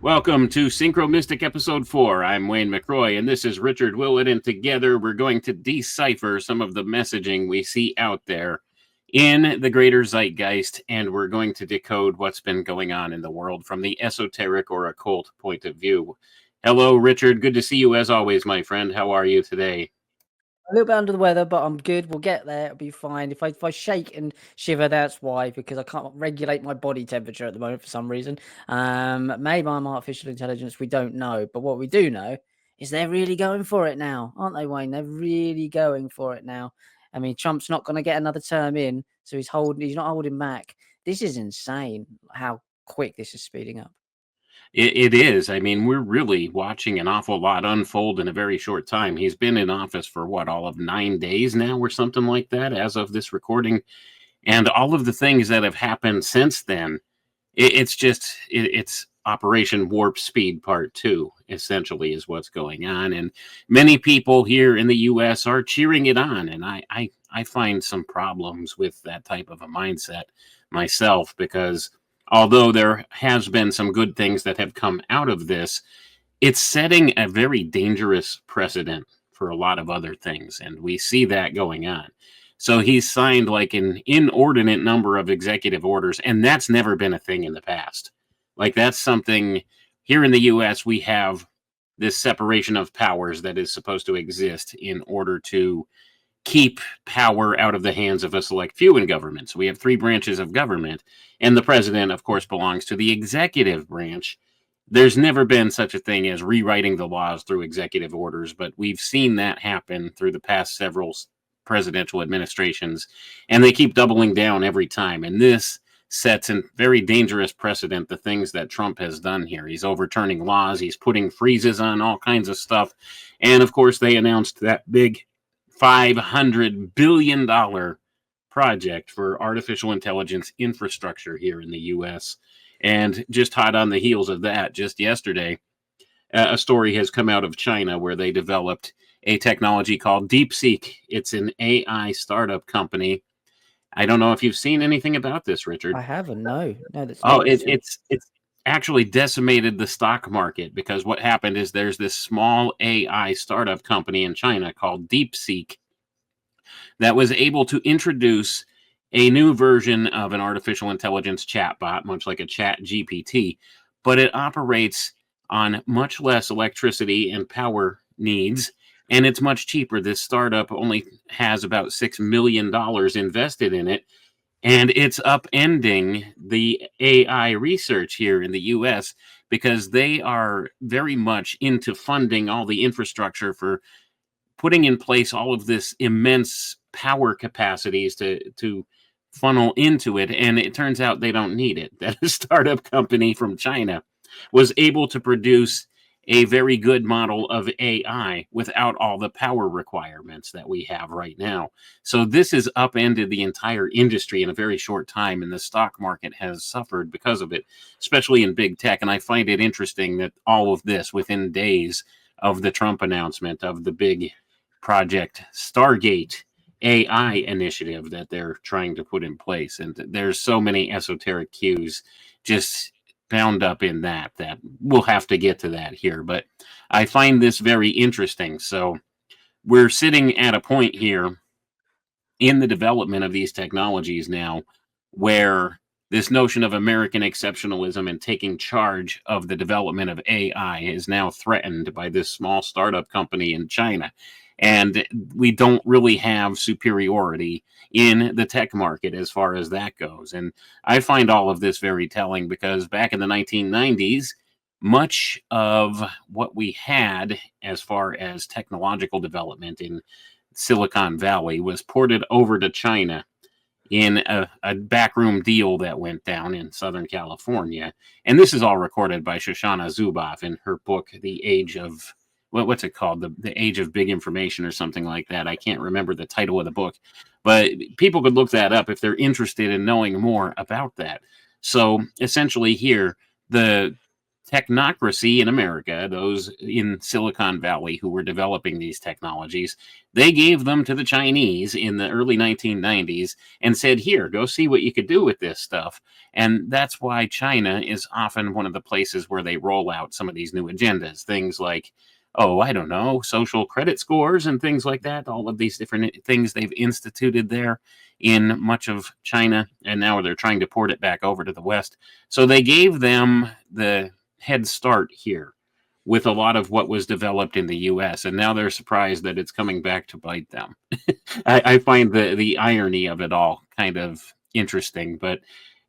Welcome to Syncromystic Episode 4. I'm Wayne McRoy, and this is Richard Willett, and together we're going to decipher some of the messaging we see out there in the greater zeitgeist, and we're going to decode what's been going on in the world from the esoteric or occult point of view. Hello, Richard. Good to see you as always, my friend. How are you today? A little bit under the weather, but I'm good. We'll get there. It'll be fine. If I shake and shiver, that's why, because I can't regulate my body temperature at the moment for some reason. Maybe I'm artificial intelligence. We don't know. But what we do know is they're really going for it now, aren't they, Wayne? They're really going for it now. I mean, Trump's not going to get another term in, so he's not holding back. This is insane how quick this is speeding up. It is. I mean, we're really watching an awful lot unfold in a very short time. He's been in office for all of 9 days now or something like that as of this recording. And all of the things that have happened since then, it's Operation Warp Speed Part 2, essentially, is what's going on. And many people here in the U.S. are cheering it on. And I find some problems with that type of a mindset myself, because although there has been some good things that have come out of this, it's setting a very dangerous precedent for a lot of other things, and we see that going on. So he's signed like an inordinate number of executive orders, and that's never been a thing in the past. Like, that's something here in the U.S. we have this separation of powers that is supposed to exist in order to keep power out of the hands of a select few in government. So we have 3 branches of government, and the president, of course, belongs to the executive branch. There's never been such a thing as rewriting the laws through executive orders, but we've seen that happen through the past several presidential administrations, and they keep doubling down every time. And this sets a very dangerous precedent, the things that Trump has done here. He's overturning laws, he's putting freezes on all kinds of stuff, and of course they announced that big $500 billion project for artificial intelligence infrastructure here in the U.S. And just hot on the heels of that, just yesterday, a story has come out of China where they developed a technology called DeepSeek. It's an AI startup company. I don't know if you've seen anything about this, Richard. I haven't, no. It's actually decimated the stock market, because what happened is there's this small AI startup company in China called DeepSeek that was able to introduce a new version of an artificial intelligence chatbot, much like a chat GPT, but it operates on much less electricity and power needs, and it's much cheaper. This startup only has about $6 million invested in it, and it's upending the AI research here in the U.S. because they are very much into funding all the infrastructure for putting in place all of this immense power capacities to funnel into it. And it turns out they don't need it. That a startup company from China was able to produce a very good model of AI without all the power requirements that we have right now. So this has upended the entire industry in a very short time, and the stock market has suffered because of it, especially in big tech. And I find it interesting that all of this within days of the Trump announcement of the big project Stargate AI initiative that they're trying to put in place. And there's so many esoteric cues just bound up in that we'll have to get to that here. But I find this very interesting. So we're sitting at a point here in the development of these technologies now where this notion of American exceptionalism and taking charge of the development of AI is now threatened by this small startup company in China. And we don't really have superiority in the tech market as far as that goes. And I find all of this very telling, because back in the 1990s, much of what we had as far as technological development in Silicon Valley was ported over to China in a backroom deal that went down in Southern California. And this is all recorded by Shoshana Zuboff in her book, The Age of what's it called? The Age of Big Information or something like that. I can't remember the title of the book, but people could look that up if they're interested in knowing more about that. So essentially, here the technocracy in America, those in Silicon Valley who were developing these technologies, they gave them to the Chinese in the early 1990s and said, here, go see what you could do with this stuff. And that's why China is often one of the places where they roll out some of these new agendas. Things like, oh, I don't know, social credit scores and things like that. All of these different things they've instituted there in much of China. And now they're trying to port it back over to the West. So they gave them the head start here with a lot of what was developed in the US, and now they're surprised that it's coming back to bite them. I find the irony of it all kind of interesting, but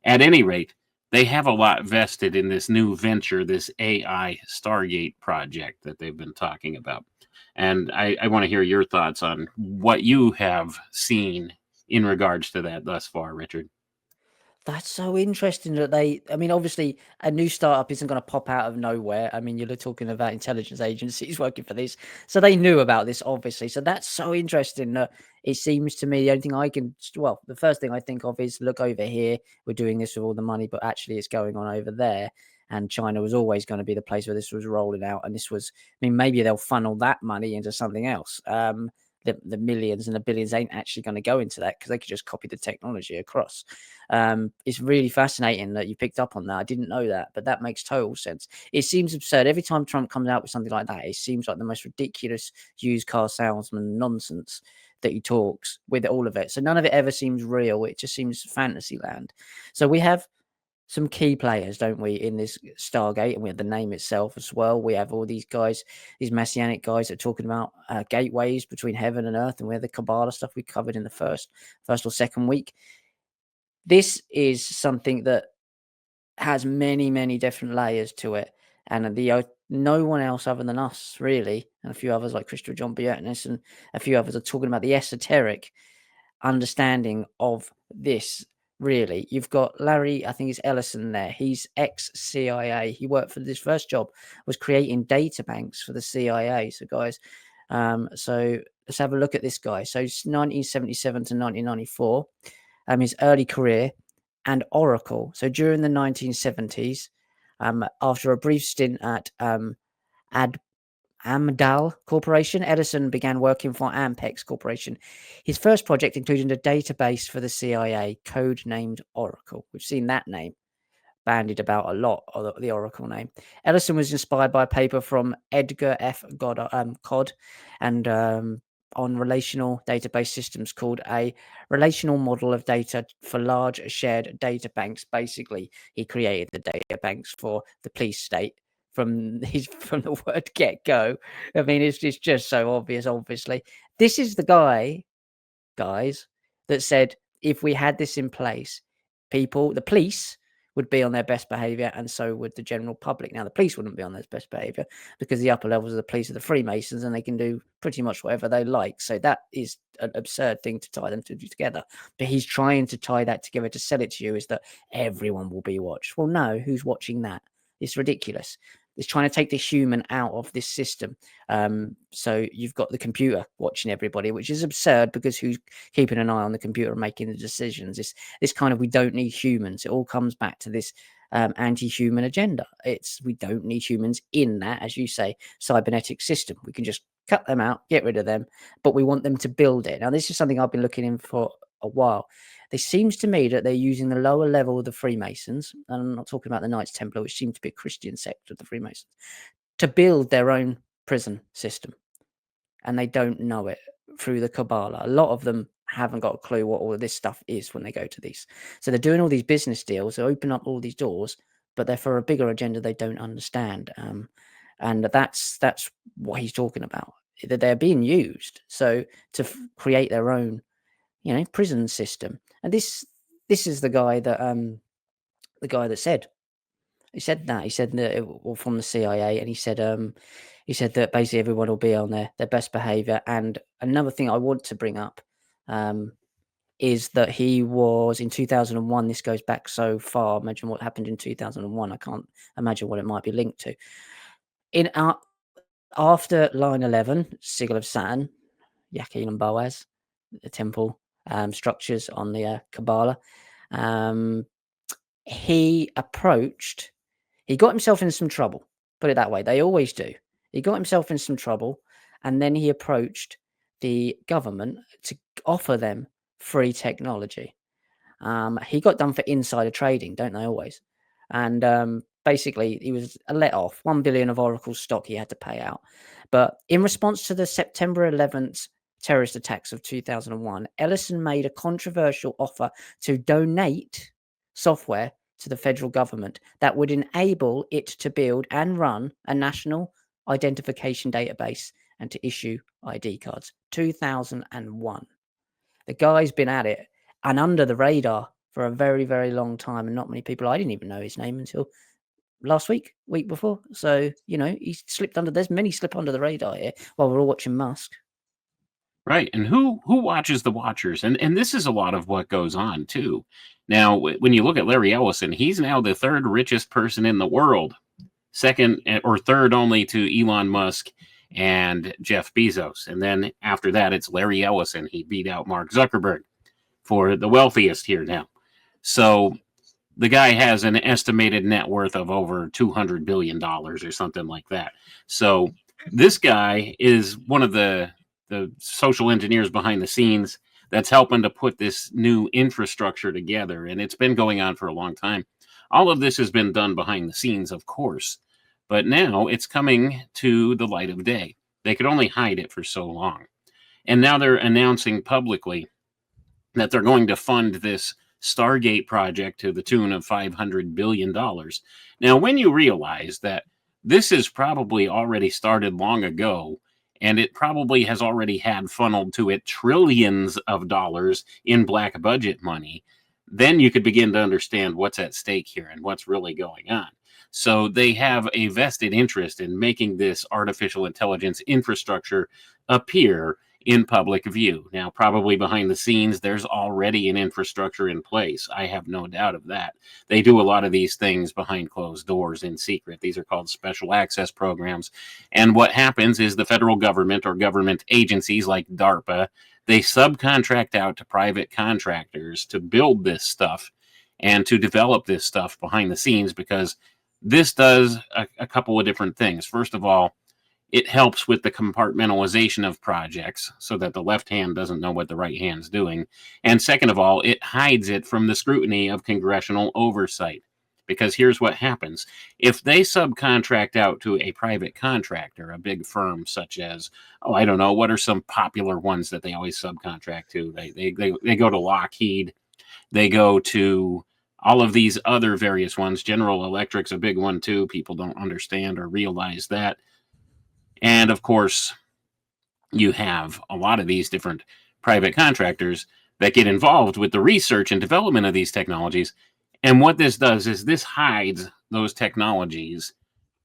at any rate, they have a lot vested in this new venture, this AI Stargate project that they've been talking about. And I want to hear your thoughts on what you have seen in regards to that thus far, Richard. That's so interesting that I mean, obviously, a new startup isn't going to pop out of nowhere. I mean, you're talking about intelligence agencies working for this. So they knew about this, obviously. So that's so interesting that it seems to me the only thing I can, well, the first thing I think of is look over here. We're doing this with all the money, but actually it's going on over there. And China was always going to be the place where this was rolling out. And this was, I mean, maybe they'll funnel that money into something else. The millions and the billions ain't actually going to go into that because they could just copy the technology across. It's really fascinating that you picked up on that. I didn't know that, but that makes total sense. It seems absurd. Every time Trump comes out with something like that, it seems like the most ridiculous used car salesman nonsense that he talks with all of it. So none of it ever seems real. It just seems fantasy land. So we have some key players, don't we, in this Stargate, and we have the name itself as well. We have all these guys, these messianic guys that are talking about gateways between heaven and earth, and we have the Kabbalah stuff we covered in the first or second week. This is something that has many, many different layers to it, and no one else other than us, really, and a few others like Christopher John Biertness and a few others are talking about the esoteric understanding of this. Really, you've got Larry, I think it's Ellison there. He's ex-CIA. He worked for this first job, was creating data banks for the CIA. So, guys, so let's have a look at this guy. So, 1977 to 1994, his early career and Oracle. So, during the 1970s, after a brief stint at Amdal Corporation, Edison began working for Ampex Corporation. His first project included a database for the CIA, code-named Oracle. We've seen that name bandied about a lot, or the Oracle name. Edison was inspired by a paper from Edgar F. Codd and on relational database systems called a relational model of data for large shared data banks. Basically, he created the data banks for the police state from the word get-go. I mean, it's just so obvious, obviously. This is the guy, guys, that said if we had this in place, the police would be on their best behavior, and so would the general public. Now, the police wouldn't be on their best behavior because the upper levels of the police are the Freemasons, and they can do pretty much whatever they like. So that is an absurd thing to tie them together. But he's trying to tie that together to sell it to you is that everyone will be watched. Well, no, who's watching that? It's ridiculous. It's trying to take the human out of this system. So you've got the computer watching everybody, which is absurd because who's keeping an eye on the computer and making the decisions? This kind of we don't need humans. It all comes back to this anti-human agenda. We don't need humans in that, as you say, cybernetic system. We can just cut them out, get rid of them, but we want them to build it. Now, this is something I've been looking in for a while. It seems to me that they're using the lower level of the Freemasons, and I'm not talking about the Knights Templar, which seem to be a Christian sect of the Freemasons, to build their own prison system. And they don't know it through the Kabbalah. A lot of them haven't got a clue what all of this stuff is when they go to these. So they're doing all these business deals, they open up all these doors, but they're for a bigger agenda they don't understand. And that's what he's talking about. That they're being used to create their own, prison system. And this is the guy that said that from the CIA, and he said that basically everyone will be on their best behavior. And another thing I want to bring up is that he was in 2001. This goes back so far. Imagine what happened in 2001. I can't imagine what it might be linked to. after line 11, Sigil of Saturn, Yakin and Boaz, the temple structures on the Kabbalah, he got himself in some trouble. Put it that way. They always do. He got himself in some trouble, and then he approached the government to offer them free technology. He got done for insider trading, don't they always? And basically, he was a let off. 1 billion of Oracle stock he had to pay out. But in response to the September 11th terrorist attacks of 2001, Ellison made a controversial offer to donate software to the federal government that would enable it to build and run a national identification database and to issue ID cards. 2001. The guy's been at it and under the radar for a very, very long time, and not many people. I didn't even know his name until last week before. So, he slipped under. There's many slip under the radar here while we're all watching Musk. Right. And who watches the watchers? And this is a lot of what goes on, too. Now, when you look at Larry Ellison, he's now the third richest person in the world, second or third only to Elon Musk and Jeff Bezos. And then after that, it's Larry Ellison. He beat out Mark Zuckerberg for the wealthiest here now. So the guy has an estimated net worth of over $200 billion or something like that. So this guy is one of the social engineers behind the scenes that's helping to put this new infrastructure together. And it's been going on for a long time. All of this has been done behind the scenes, of course, but now it's coming to the light of day. They could only hide it for so long. And now they're announcing publicly that they're going to fund this Stargate project to the tune of $500 billion. Now, when you realize that this is probably already started long ago, and it probably has already had funneled to it trillions of dollars in black budget money, then you could begin to understand what's at stake here and what's really going on. So they have a vested interest in making this artificial intelligence infrastructure appear in public view. Now, probably behind the scenes, there's already an infrastructure in place. I have no doubt of that. They do a lot of these things behind closed doors in secret. These are called special access programs. And what happens is the federal government or government agencies like DARPA, they subcontract out to private contractors to build this stuff and to develop this stuff behind the scenes, because this does a couple of different things. First of all, it helps with the compartmentalization of projects so that the left hand doesn't know what the right hand's doing. And second of all, it hides it from the scrutiny of congressional oversight. Because here's what happens. If they subcontract out to a private contractor, a big firm such as, I don't know, what are some popular ones that they always subcontract to? They go to Lockheed. They go to all of these other various ones. General Electric's a big one too. People don't understand or realize that. And of course, you have a lot of these different private contractors that get involved with the research and development of these technologies. And what this does is this hides those technologies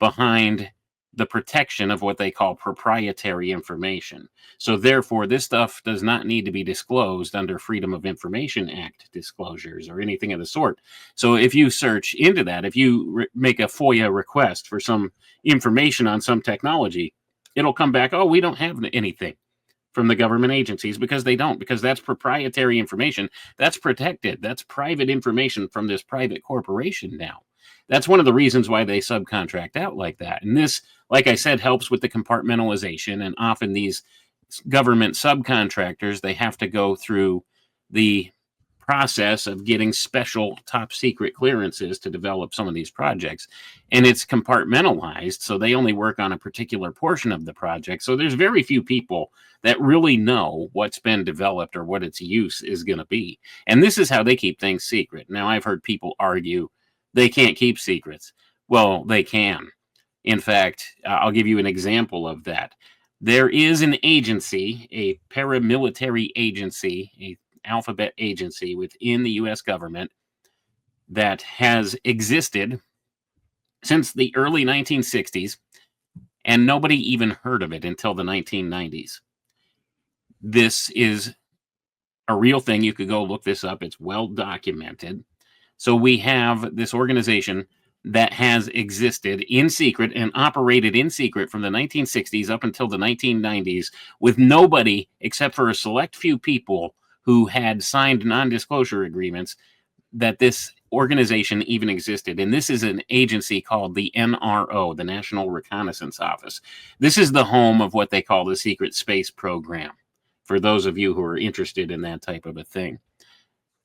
behind the protection of what they call proprietary information. So therefore, this stuff does not need to be disclosed under Freedom of Information Act disclosures or anything of the sort. So if you search into that, if you make a FOIA request for some information on some technology, it'll come back, we don't have anything from the government agencies, because they don't, because that's proprietary information. That's protected. That's private information from this private corporation now. That's one of the reasons why they subcontract out like that. And this, like I said, helps with the compartmentalization. And often these government subcontractors, they have to go through the process of getting special top secret clearances to develop some of these projects. And it's compartmentalized, so they only work on a particular portion of the project. So there's very few people that really know what's been developed or what its use is going to be. And this is how they keep things secret. Now, I've heard people argue they can't keep secrets. Well, they can. In fact, I'll give you an example of that. There is an agency, a paramilitary agency, a alphabet agency within the U.S. government that has existed since the early 1960s, and nobody even heard of it until the 1990s. This is a real thing. You could go look this up. It's well documented. So we have this organization called the that has existed in secret and operated in secret from the 1960s up until the 1990s with nobody except for a select few people who had signed non-disclosure agreements that this organization even existed. And this is an agency called the NRO, the National Reconnaissance Office. This is the home of what they call the secret space program, for those of you who are interested in that type of a thing.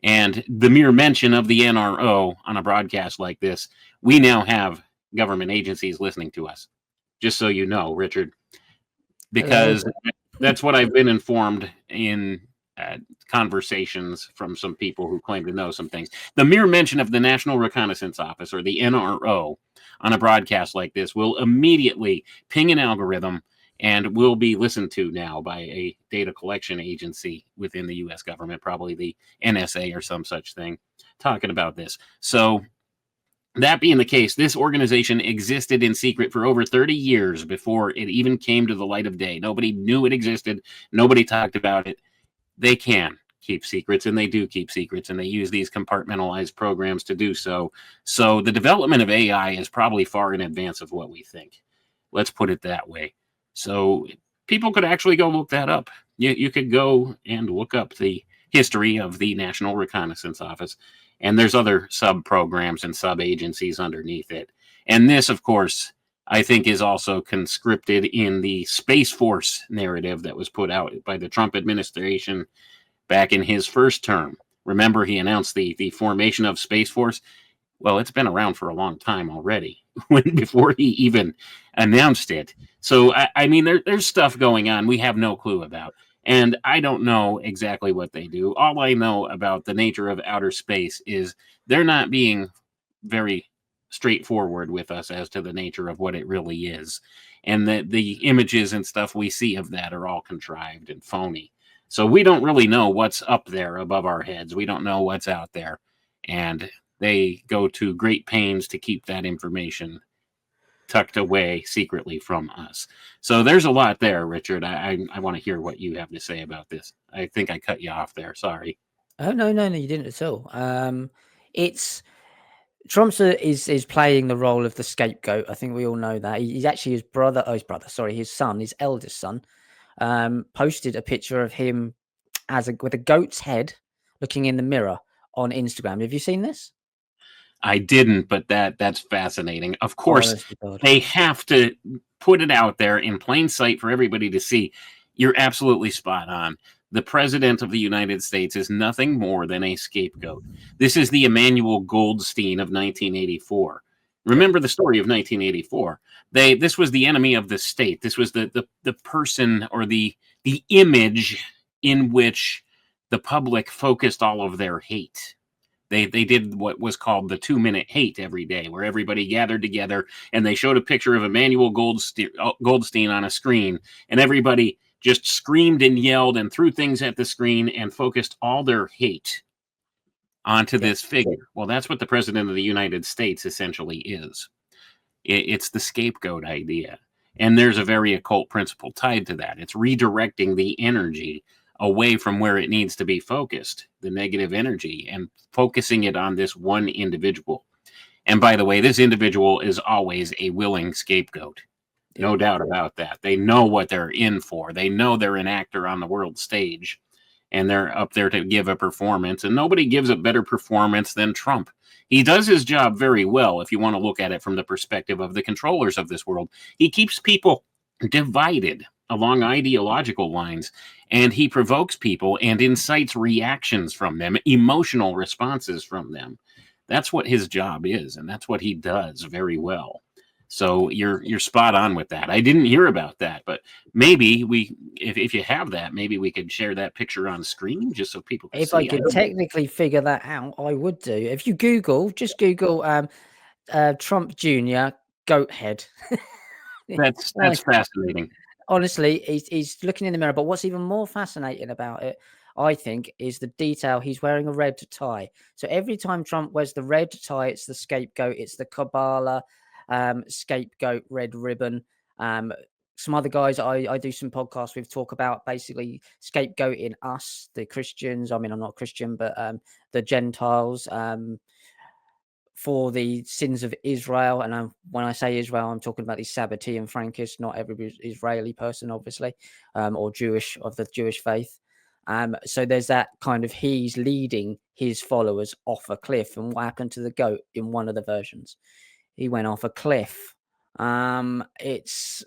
And the mere mention of the NRO on a broadcast like this, we now have government agencies listening to us. Just so you know, Richard, because that's what I've been informed in conversations from some people who claim to know some things. The mere mention of the National Reconnaissance Office, or the NRO, on a broadcast like this will immediately ping an algorithm and will be listened to now by a data collection agency within the U.S. government, probably the NSA or some such thing, talking about this. So that being the case, this organization existed in secret for over 30 years before it even came to the light of day. Nobody knew it existed. Nobody talked about it. They can keep secrets, and they do keep secrets, and they use these compartmentalized programs to do so. So the development of AI is probably far in advance of what we think. Let's put it that way. So people could actually go look that up. You could go and look up the history of the National Reconnaissance Office, and there's other sub-programs and sub-agencies underneath it. And this, of course, I think is also conscripted in the Space Force narrative that was put out by the Trump administration back in his first term. Remember, he announced the formation of Space Force? Well, it's been around for a long time already, before he even announced it. So, I mean, there's stuff going on we have no clue about. And I don't know exactly what they do. All I know about the nature of outer space is they're not being very straightforward with us as to the nature of what it really is. And that the images and stuff we see of that are all contrived and phony. So we don't really know what's up there above our heads. We don't know what's out there. And they go to great pains to keep that information tucked away secretly from us. So there's a lot there, Richard. I want to hear what you have to say about this. I think I cut you off there. Sorry. Oh no, you didn't at all. It's Trump's is playing the role of the scapegoat. I think we all know that. He's actually his son, his eldest son, posted a picture of him with a goat's head looking in the mirror on Instagram. Have you seen this? I didn't, but that's fascinating. Of course, they have to put it out there in plain sight for everybody to see. You're absolutely spot on. The president of the United States is nothing more than a scapegoat. This is the Emmanuel Goldstein of 1984. Remember the story of 1984. This was the enemy of the state. This was the person, or the image in which the public focused all of their hate. They did what was called the 2-minute hate every day, where everybody gathered together and they showed a picture of Emmanuel Goldstein on a screen, and everybody just screamed and yelled and threw things at the screen and focused all their hate onto this figure. Well, that's what the president of the United States essentially is. It's the scapegoat idea. And there's a very occult principle tied to that. It's redirecting the energy away from where it needs to be focused, the negative energy, and focusing it on this one individual. And by the way, this individual is always a willing scapegoat. No doubt about that. They know what they're in for. They know they're an actor on the world stage, and they're up there to give a performance. And nobody gives a better performance than Trump. He does his job very well, if you want to look at it from the perspective of the controllers of this world. He keeps people divided along ideological lines, and he provokes people and incites reactions from them, emotional responses from them. That's what his job is, and that's what he does very well. So you're spot on with that. I didn't hear about that, but maybe if you have that, maybe we could share that picture on screen just so people can see. If I could technically figure that out, I would do. If you just Google Trump Jr. goat head. That's fascinating. Honestly, he's looking in the mirror. But what's even more fascinating about it, I think, is the detail. He's wearing a red tie. So every time Trump wears the red tie, it's the scapegoat. It's the Kabbalah scapegoat red ribbon. Some other guys I do some podcasts with talk about basically scapegoating us, the Christians. I mean, I'm not Christian, but the Gentiles. for the sins of Israel. And when I say Israel, I'm talking about the Sabbatean and Frankists, not every Israeli person, obviously, or Jewish, of the Jewish faith. So there's that kind of, he's leading his followers off a cliff. And what happened to the goat in one of the versions? He went off a cliff. It's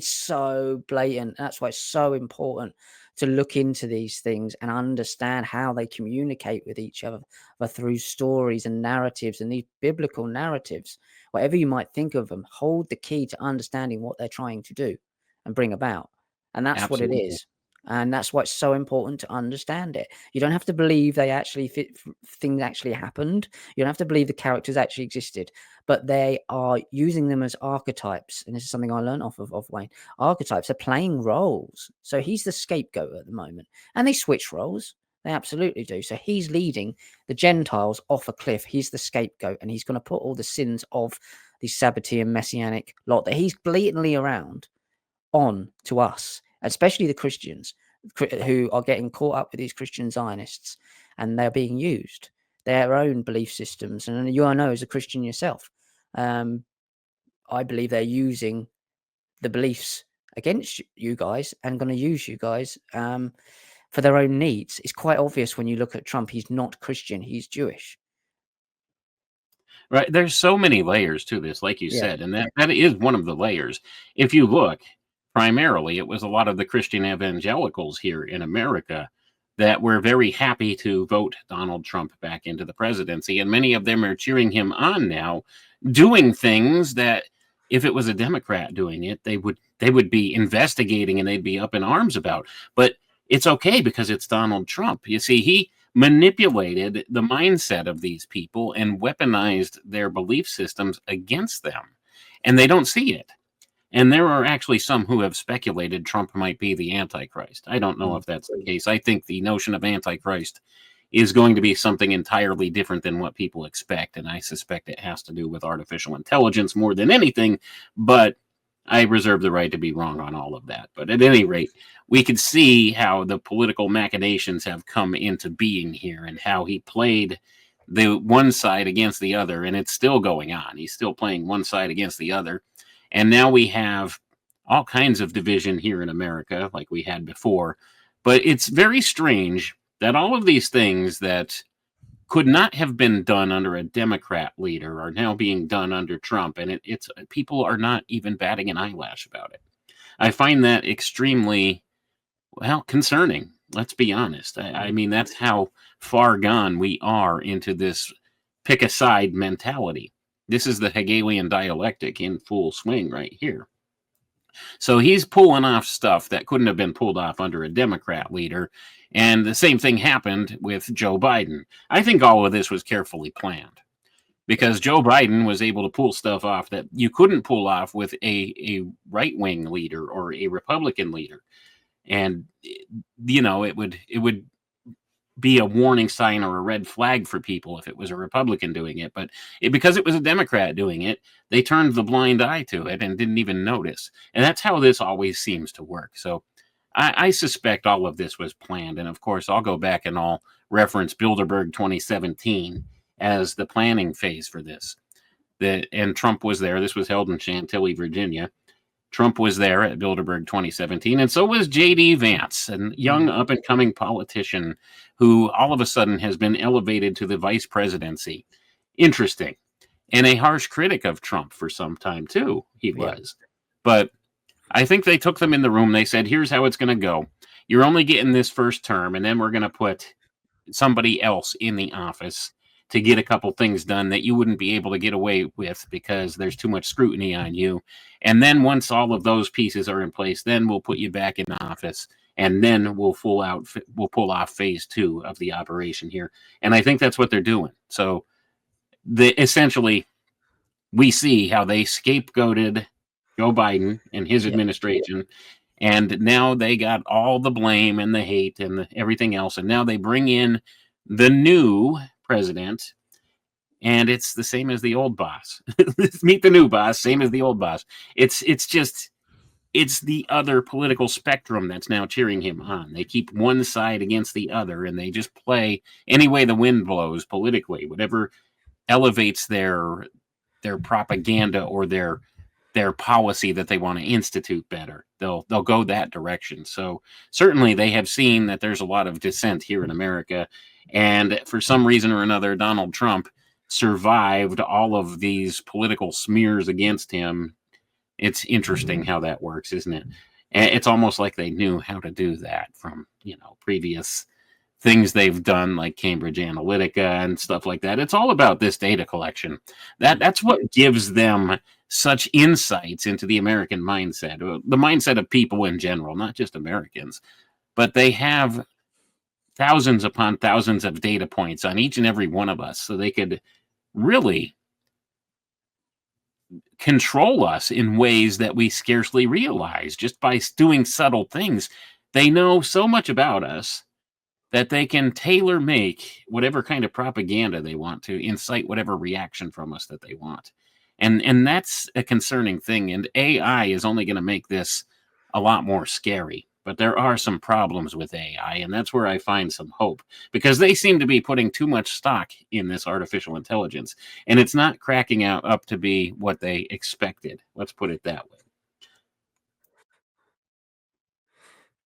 so blatant. That's why it's so important to look into these things and understand how they communicate with each other, but through stories and narratives, and these biblical narratives, whatever you might think of them, hold the key to understanding what they're trying to do and bring about. And that's Absolutely. what it is. And that's why it's so important to understand it. You don't have to believe they actually things actually happened. You don't have to believe the characters actually existed, but they are using them as archetypes. And this is something I learned off of Wayne. Archetypes are playing roles. So he's the scapegoat at the moment, and they switch roles. They absolutely do. So he's leading the Gentiles off a cliff. He's the scapegoat, and he's going to put all the sins of the Sabbatean messianic lot that he's blatantly around on to us, especially the Christians who are getting caught up with these Christian Zionists, and they're being used their own belief systems. And you, I know, as a Christian yourself, I believe they're using the beliefs against you guys and going to use you guys for their own needs. It's quite obvious when you look at Trump. He's not Christian, he's Jewish. Right. There's so many layers to this, like you said, and that is one of the layers. If you look, primarily, it was a lot of the Christian evangelicals here in America that were very happy to vote Donald Trump back into the presidency. And many of them are cheering him on now, doing things that if it was a Democrat doing it, they would be investigating and they'd be up in arms about. But it's okay because it's Donald Trump. You see, he manipulated the mindset of these people and weaponized their belief systems against them. And they don't see it. And there are actually some who have speculated Trump might be the Antichrist. I don't know if that's the case. I think the notion of Antichrist is going to be something entirely different than what people expect. And I suspect it has to do with artificial intelligence more than anything. But I reserve the right to be wrong on all of that. But at any rate, we could see how the political machinations have come into being here and how he played the one side against the other. And it's still going on. He's still playing one side against the other. And now we have all kinds of division here in America, like we had before. But it's very strange that all of these things that could not have been done under a Democrat leader are now being done under Trump. And it's people are not even batting an eyelash about it. I find that extremely, well, concerning. Let's be honest. I mean, that's how far gone we are into this pick a side mentality. This is the Hegelian dialectic in full swing right here. So he's pulling off stuff that couldn't have been pulled off under a Democrat leader. And the same thing happened with Joe Biden. I think all of this was carefully planned because Joe Biden was able to pull stuff off that you couldn't pull off with a right-wing leader or a Republican leader. And, you know, it would be a warning sign or a red flag for people if it was a Republican doing it. But because it was a Democrat doing it, they turned the blind eye to it and didn't even notice. And that's how this always seems to work. So I suspect all of this was planned. And of course, I'll go back and I'll reference Bilderberg 2017 as the planning phase for this. And Trump was there. This was held in Chantilly, Virginia. Trump was there at Bilderberg 2017, and so was J.D. Vance, a young up-and-coming politician who all of a sudden has been elevated to the vice presidency. Interesting. And a harsh critic of Trump for some time, too, he was. But I think they took them in the room. They said, here's how it's going to go. You're only getting this first term, and then we're going to put somebody else in the office to get a couple things done that you wouldn't be able to get away with because there's too much scrutiny on you. And then once all of those pieces are in place, then we'll put you back in office, and then we'll pull off phase 2 of the operation here. And I think that's what they're doing. So essentially, we see how they scapegoated Joe Biden and his administration, and now they got all the blame and the hate and everything else, and now they bring in the new president, and it's the same as the old boss. Meet the new boss, same as the old boss. It's the other political spectrum that's now cheering him on. They keep one side against the other, and they just play any way the wind blows politically, whatever elevates their propaganda or their policy that they want to institute better, they'll go that direction. So certainly they have seen that there's a lot of dissent here in America, and for some reason or another, Donald Trump survived all of these political smears against him. It's interesting how that works, isn't it? And it's almost like they knew how to do that from, previous things they've done, like Cambridge Analytica and stuff like that. It's all about this data collection. That's what gives them such insights into the American mindset, the mindset of people in general, not just Americans. But they have thousands upon thousands of data points on each and every one of us, so they could really control us in ways that we scarcely realize just by doing subtle things. They know so much about us that they can tailor make whatever kind of propaganda they want to incite whatever reaction from us that they want. And that's a concerning thing. And AI is only going to make this a lot more scary. But there are some problems with AI, and that's where I find some hope, because they seem to be putting too much stock in this artificial intelligence, and it's not cracking out up to be what they expected. Let's put it that way.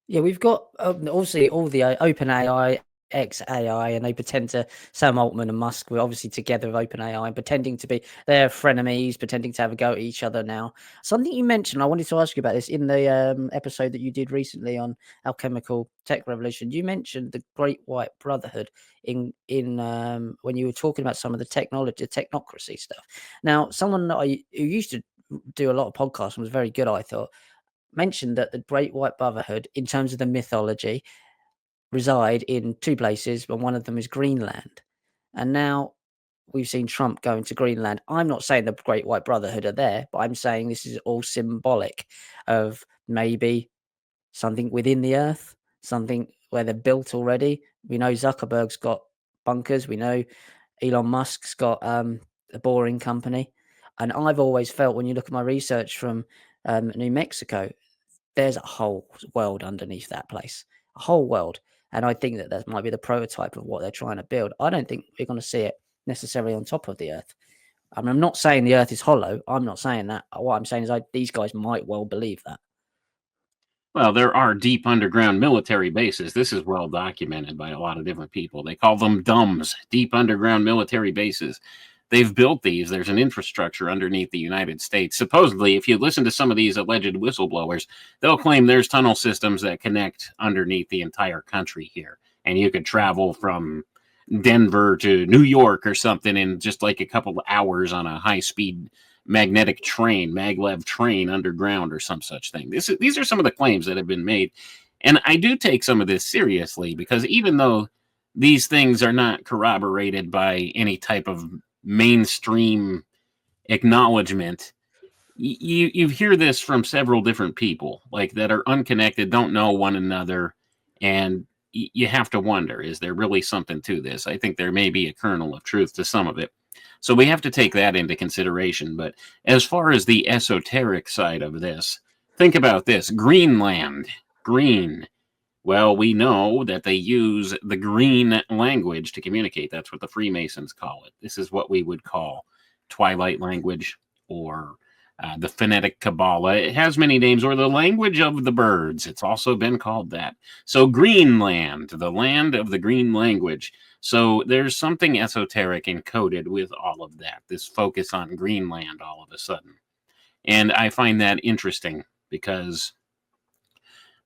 Yeah, we've got obviously all the OpenAI, XAI, and they pretend to, Sam Altman and Musk were obviously together with OpenAI and pretending to be their frenemies, pretending to have a go at each other now. Something you mentioned, I wanted to ask you about this in the episode that you did recently on Alchemical Tech Revolution. You mentioned the Great White Brotherhood in when you were talking about some of the technology, technocracy stuff. Now, someone that who used to do a lot of podcasts and was very good, I thought, mentioned that the Great White Brotherhood, in terms of the mythology, reside in two places, and one of them is Greenland. And now we've seen Trump going to Greenland. I'm not saying the Great White Brotherhood are there, but I'm saying this is all symbolic of maybe something within the earth, something where they're built already. We know Zuckerberg's got bunkers. We know Elon Musk's got a Boring Company. And I've always felt, when you look at my research from New Mexico, there's a whole world underneath that place, a whole world. And I think that might be the prototype of what they're trying to build. I don't think we're going to see it necessarily on top of the earth. I mean, I'm not saying the earth is hollow. I'm not saying that. What I'm saying is these guys might well believe that. Well, there are deep underground military bases. This is well documented by a lot of different people. They call them DUMBs, deep underground military bases. They've built these. There's an infrastructure underneath the United States. Supposedly, if you listen to some of these alleged whistleblowers, they'll claim there's tunnel systems that connect underneath the entire country here. And you could travel from Denver to New York or something in just like a couple of hours on a high-speed magnetic train, maglev train underground or some such thing. These are some of the claims that have been made. And I do take some of this seriously, because even though these things are not corroborated by any type of mainstream acknowledgement, you hear this from several different people, like, that are unconnected, don't know one another, and you have to wonder, is there really something to this? I think there may be a kernel of truth to some of it. So we have to take that into consideration. But as far as the esoteric side of this, think about this. Greenland, green. Well, we know that they use the green language to communicate. That's what the Freemasons call it. This is what we would call Twilight language, or the phonetic Kabbalah. It has many names, or the language of the birds. It's also been called that. So Greenland, the land of the green language. So there's something esoteric encoded with all of that, this focus on Greenland all of a sudden. And I find that interesting, because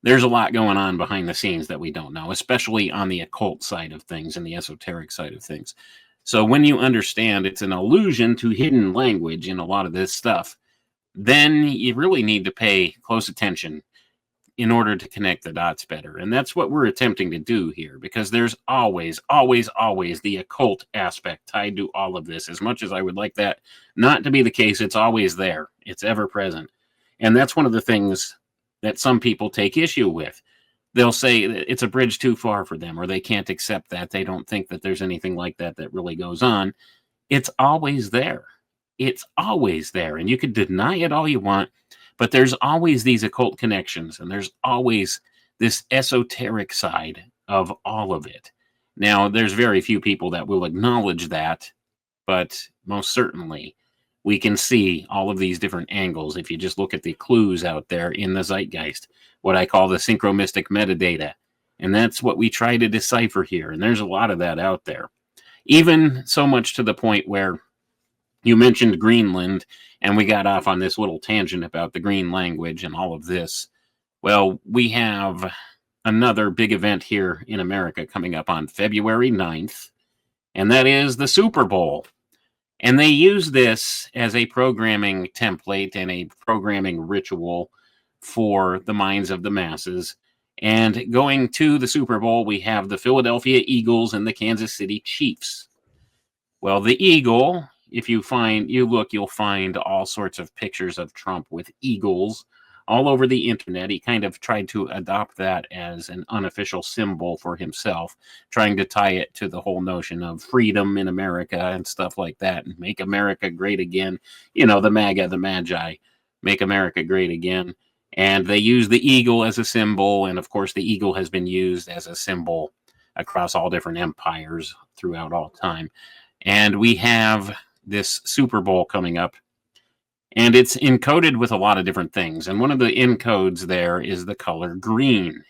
there's a lot going on behind the scenes that we don't know, especially on the occult side of things and the esoteric side of things. So when you understand it's an allusion to hidden language in a lot of this stuff, then you really need to pay close attention in order to connect the dots better. And that's what we're attempting to do here, because there's always, always, always the occult aspect tied to all of this. As much as I would like that not to be the case, it's always there. It's ever present. And that's one of the things that some people take issue with. They'll say it's a bridge too far for them, or they can't accept that. They don't think that there's anything like that that really goes on. It's always there. It's always there. And you could deny it all you want, but there's always these occult connections, and there's always this esoteric side of all of it. Now, there's very few people that will acknowledge that, but most certainly we can see all of these different angles if you just look at the clues out there in the zeitgeist, what I call the synchromystic metadata. And that's what we try to decipher here. And there's a lot of that out there. Even so much to the point where you mentioned Greenland, and we got off on this little tangent about the green language and all of this. Well, we have another big event here in America coming up on February 9th, and that is the Super Bowl. And they use this as a programming template and a programming ritual for the minds of the masses. And going to the Super Bowl, we have the Philadelphia Eagles and the Kansas City Chiefs. Well, the eagle, if you look, you'll find all sorts of pictures of Trump with eagles all over the internet. He kind of tried to adopt that as an unofficial symbol for himself, trying to tie it to the whole notion of freedom in America and stuff like that, and make America great again. You know, the MAGA, the Magi, make America great again. And they use the eagle as a symbol. And of course, the eagle has been used as a symbol across all different empires throughout all time. And we have this Super Bowl coming up. And it's encoded with a lot of different things. And one of the encodes there is the color green.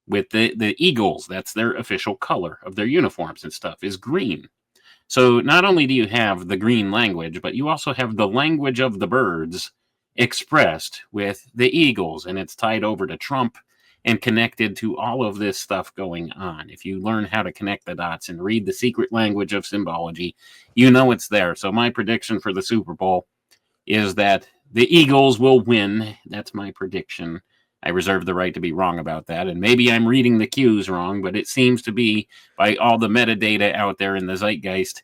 With the Eagles, that's their official color of their uniforms and stuff, is green. So not only do you have the green language, but you also have the language of the birds expressed with the eagles. And it's tied over to Trump and connected to all of this stuff going on. If you learn how to connect the dots and read the secret language of symbology, you know it's there. So my prediction for the Super Bowl is that the Eagles will win. That's my prediction. I reserve the right to be wrong about that. And maybe I'm reading the cues wrong, but it seems to be, by all the metadata out there in the zeitgeist,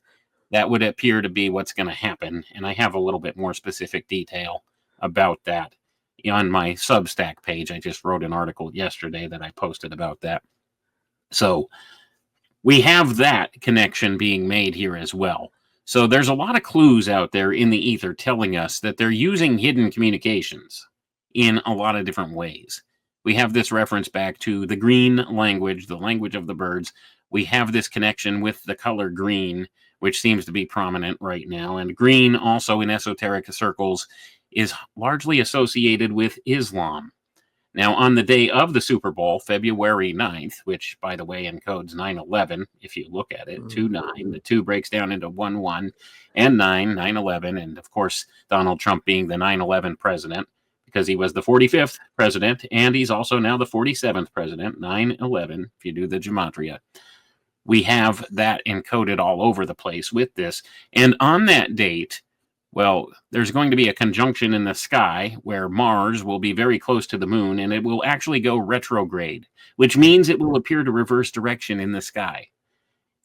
that would appear to be what's going to happen. And I have a little bit more specific detail about that on my Substack page. I just wrote an article yesterday that I posted about that. So we have that connection being made here as well. So there's a lot of clues out there in the ether telling us that they're using hidden communications in a lot of different ways. We have this reference back to the green language, the language of the birds. We have this connection with the color green, which seems to be prominent right now. And green also in esoteric circles is largely associated with Islam. Now, on the day of the Super Bowl, February 9th, which, by the way, encodes 9/11, if you look at it, 2-9, the 2 breaks down into 1-1, and 9/11, and, of course, Donald Trump being the 9/11 president, because he was the 45th president, and he's also now the 47th president, 9/11, if you do the gematria. We have that encoded all over the place with this. And on that date, well, there's going to be a conjunction in the sky where Mars will be very close to the moon, and it will actually go retrograde, which means it will appear to reverse direction in the sky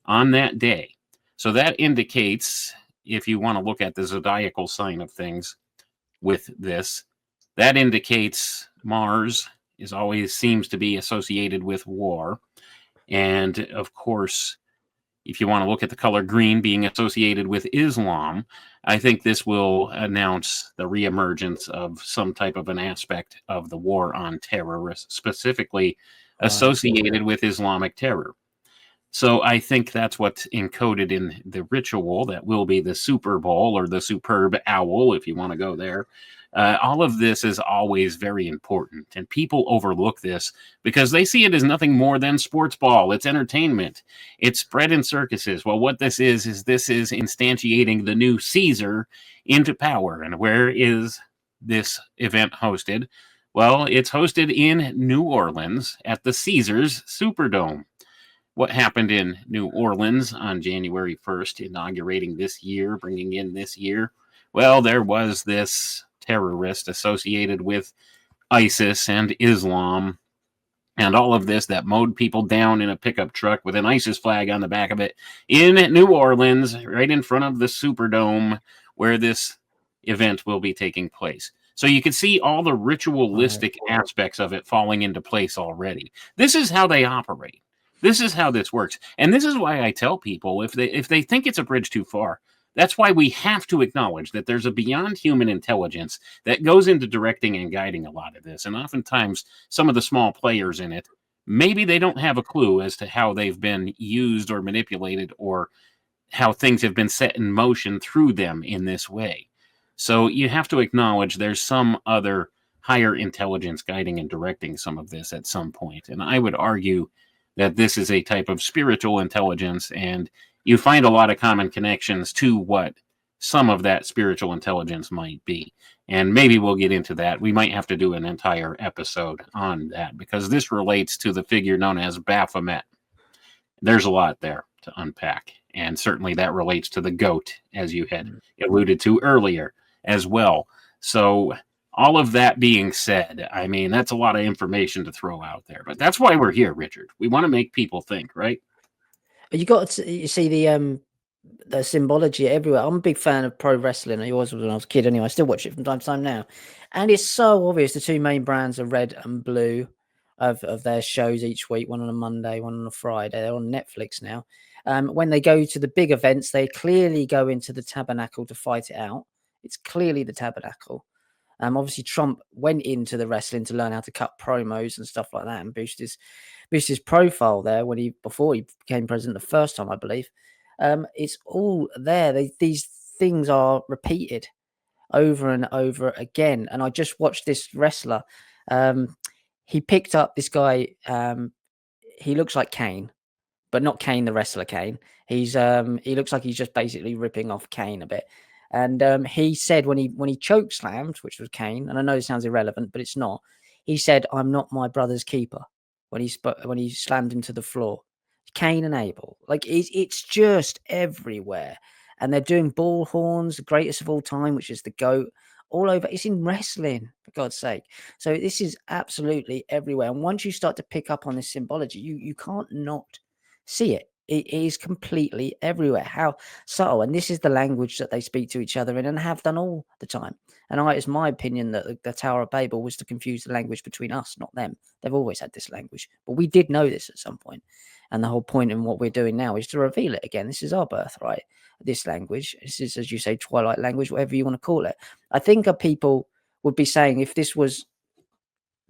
on that day. So that indicates, if you want to look at the zodiacal sign of things with this, that indicates Mars is always seems to be associated with war. And of course, if you want to look at the color green being associated with Islam, I think this will announce the reemergence of some type of an aspect of the war on terror, specifically associated with Islamic terror. So I think that's what's encoded in the ritual that will be the Super Bowl, or the superb owl, if you want to go there. All of this is always very important, and people overlook this because they see it as nothing more than sports ball. It's entertainment. It's spread in circuses. Well, what this is instantiating the new Caesar into power. And where is this event hosted? Well, it's hosted in New Orleans at the Caesars Superdome. What happened in New Orleans on January 1st, inaugurating this year, bringing in this year? Well, there was this terrorist associated with ISIS and Islam and all of this that mowed people down in a pickup truck with an ISIS flag on the back of it in New Orleans, right in front of the Superdome where this event will be taking place. So you can see all the ritualistic aspects of it falling into place already. This is how they operate. This is how this works. And this is why I tell people, if they think it's a bridge too far, that's why we have to acknowledge that there's a beyond human intelligence that goes into directing and guiding a lot of this. And oftentimes, some of the small players in it, maybe they don't have a clue as to how they've been used or manipulated or how things have been set in motion through them in this way. So you have to acknowledge there's some other higher intelligence guiding and directing some of this at some point. And I would argue that this is a type of spiritual intelligence, and you find a lot of common connections to what some of that spiritual intelligence might be. And maybe we'll get into that. We might have to do an entire episode on that, because this relates to the figure known as Baphomet. There's a lot there to unpack. And certainly that relates to the goat, as you had alluded to earlier as well. So all of that being said, I mean, that's a lot of information to throw out there. But that's why we're here, Richard. We want to make people think, right? You got to you see the symbology everywhere. I'm a big fan of pro wrestling. I always was when I was a kid anyway. I still watch it from time to time now. And it's so obvious. The two main brands are red and blue of their shows each week, one on a Monday, one on a Friday. They're on Netflix now. When they go to the big events, they clearly go into the tabernacle to fight it out. It's clearly the tabernacle. Obviously, Trump went into the wrestling to learn how to cut promos and stuff like that, and boost his profile there before he became president the first time, I believe. It's all there. These things are repeated over and over again. And I just watched this wrestler. He picked up this guy. He looks like Kane, but not Kane the wrestler. Kane. He looks like he's just basically ripping off Kane a bit. And he said when he choke slammed, which was Kane, and I know it sounds irrelevant, but it's not. He said, "I'm not my brother's keeper." When he slammed him to the floor, Cain and Abel, like it's just everywhere, and they're doing bull horns, the greatest of all time, which is the goat, all over. It's in wrestling, for God's sake. So this is absolutely everywhere, and once you start to pick up on this symbology, you can't not see it. It is completely everywhere. How subtle. And this is the language that they speak to each other in and have done all the time. And it's my opinion that the Tower of Babel was to confuse the language between us, not them. They've always had this language. But we did know this at some point. And the whole point in what we're doing now is to reveal it again. This is our birthright, this language. This is, as you say, Twilight language, whatever you want to call it. I think people would be saying if this was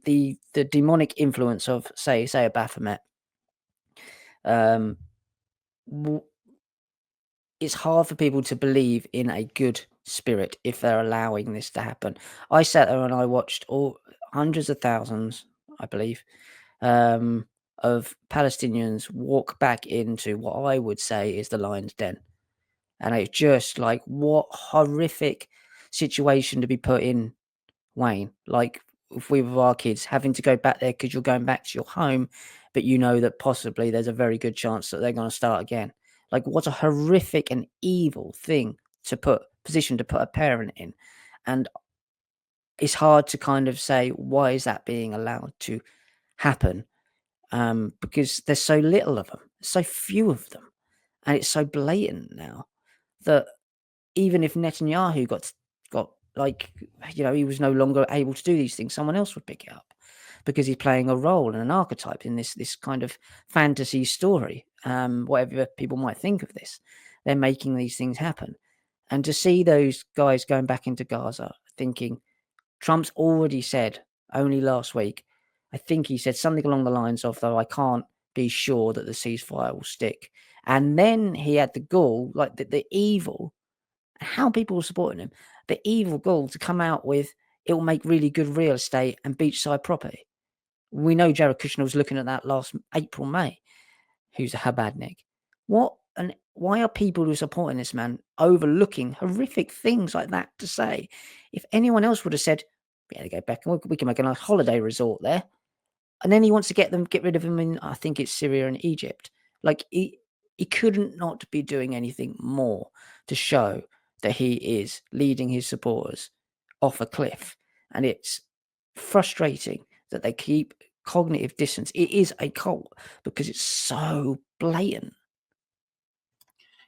the demonic influence of, say a Baphomet, it's hard for people to believe in a good spirit if they're allowing this to happen. I sat there and I watched hundreds of thousands, I believe, of Palestinians walk back into what I would say is the lion's den. And it's just like, what horrific situation to be put in, Wayne. Like, if we were our kids having to go back there because you're going back to your home, but you know that possibly there's a very good chance that they're going to start again. Like, what a horrific and evil thing to put a parent in. And it's hard to kind of say, why is that being allowed to happen? Because there's so little of them, so few of them. And it's so blatant now that even if Netanyahu got like, he was no longer able to do these things, someone else would pick it up because he's playing a role and an archetype in this kind of fantasy story. Whatever people might think of this, they're making these things happen. And to see those guys going back into Gaza thinking, Trump's already said only last week, I think he said something along the lines of, though I can't be sure that the ceasefire will stick. And then he had the gall, like the evil, how people were supporting him, the evil gall to come out with, it will make really good real estate and beachside property. We know Jared Kushner was looking at that last April, May, who's a Habadnik. Why are people who are supporting this man overlooking horrific things like that to say? If anyone else would have said, yeah, they go back and we can make a nice holiday resort there. And then he wants to get rid of him in, I think it's Syria and Egypt. Like, he couldn't not be doing anything more to show that he is leading his supporters off a cliff. And it's frustrating that they keep cognitive distance. It is a cult because it's so blatant.